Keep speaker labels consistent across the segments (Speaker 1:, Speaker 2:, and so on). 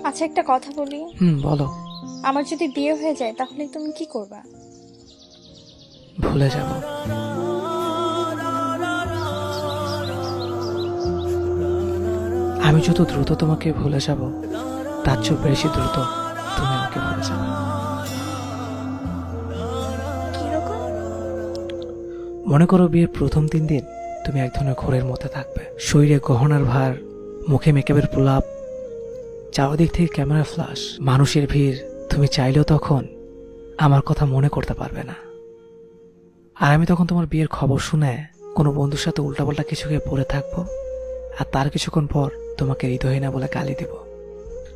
Speaker 1: আচ্ছা, একটা কথা বলি।
Speaker 2: বলো।
Speaker 1: আমার যদি বিয়ে হয়ে যায় তাহলে তুমি কি করবা?
Speaker 2: ভুলে যাব। আমি যত দ্রুত তোমাকে ভুলে যাব, তার চেয়ে বেশি দ্রুত তুমি আমাকে ভুলে যাবে।
Speaker 1: কিরকম?
Speaker 2: মনে করো বিয়ের প্রথম 3 দিন তুমি এক ধরনের ঘোরের মধ্যে থাকবে। শরীরে গহনার ভার, মুখে মেকআপের প্রলাপ, চারদিক থেকে ক্যামেরা ফ্ল্যাশ, মানুষের ভিড়। তুমি চাইলেও তখন আমার কথা মনে করতে পারবে না। আর আমি তখন তোমার বিয়ের খবর শুনে কোনো বন্ধুর সাথে উল্টাপাল্টা কিছু খেয়ে পড়ে থাকবো, আর তার কিছুক্ষণ পর তোমাকে হৃদয়হীনা বলে গালি দেব।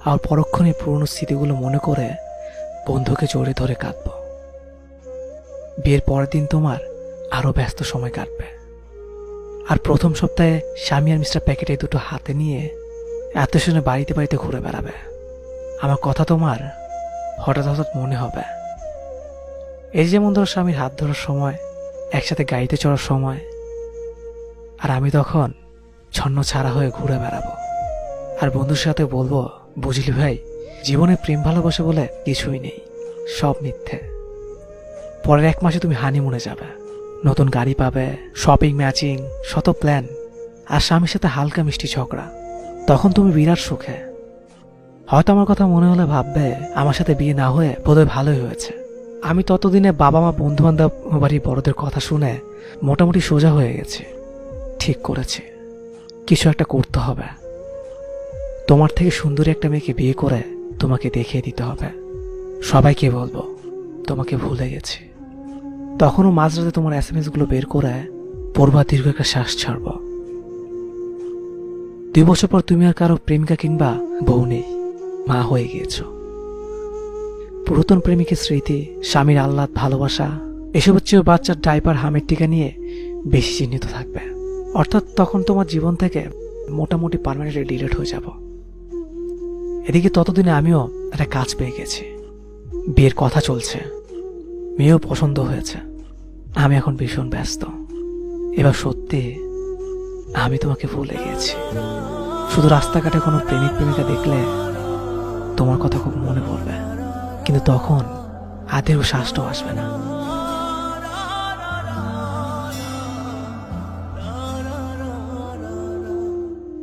Speaker 2: আর পরক্ষণে পুরনো স্মৃতিগুলো মনে করে বন্ধুকে জড়িয়ে ধরে কাঁদবো। বিয়ের পরের দিন তোমার আরো ব্যস্ত সময় কাটবে। আর প্রথম সপ্তাহে স্বামী আর মিস্টার প্যাকেটে দুটো হাতে নিয়ে এত শুনে বাড়িতে বাড়িতে ঘুরে বেড়াবে। আমার কথা তোমার হঠাৎ হঠাৎ মনে হবে। এই যেমন ধরো স্বামীর হাত ধরার সময়, একসাথে গাড়িতে চড়ার সময়, আর আমি তখন ছন্ন ছাড়া হয়ে ঘুরে বেড়াবো। আর বন্ধুর সাথে বলবো, বুঝলি ভাই, জীবনে প্রেম ভালোবাসা বলে কিছুই নেই, সব মিথ্যে। পরের 1 মাসে তুমি হানিমুনে যাবে, নতুন গাড়ি পাবে, শপিং, ম্যাচিং, শত প্ল্যান, আর স্বামীর সাথে হালকা মিষ্টি ঝগড়া। তখন তুমি বিরাট সুখে। হয়তো আমার কথা মনে হলে ভাববে আমার সাথে বিয়ে না হয়ে বোধহয় ভালোই হয়েছে। আমি ততদিনে বাবা মা, বন্ধু বান্ধব, বাড়ির বড়দের কথা শুনে মোটামুটি সোজা হয়ে গেছে। ঠিক করেছি, কিছু একটা করতে হবে। তোমার থেকে সুন্দরী একটা মেয়েকে বিয়ে করে তোমাকে দেখিয়ে দিতে হবে। সবাইকে বলবো তোমাকে ভুলে গেছি। তখনও মাঝরাতে তোমার SMS গুলো বের করে পড়বা, দীর্ঘ একটা শ্বাস ছাড়ব। 2 বছর পর তুমি আর কারো প্রেমিকা কিংবা বউ নেই, মা হয়ে গিয়েছ। পুরাতন প্রেমিকের স্মৃতি, স্বামীর আহ্লাদ, ভালোবাসা, এসবের চেয়েও বাচ্চার ডাইপার, হামের টিকা নিয়ে বেশি চিহ্নিত থাকবে। অর্থাৎ তখন তোমার জীবন থেকে মোটামুটি পার্মানেন্টলি ডিলিট হয়ে যাব। এদিকে ততদিনে আমিও একটা কাজ পেয়ে গেছি, বিয়ের কথা চলছে, মেয়েও পছন্দ হয়েছে। আমি এখন ভীষণ ব্যস্ত। এবার সত্যি আমি তোমাকে ভুলে গেছি। শুধু রাস্তাঘাটে কোনো প্রেমিক প্রেমিকা দেখলে তোমার কথা খুব মনে পড়বে, কিন্তু তখন আদেও শ্বাসটাও আসবে না।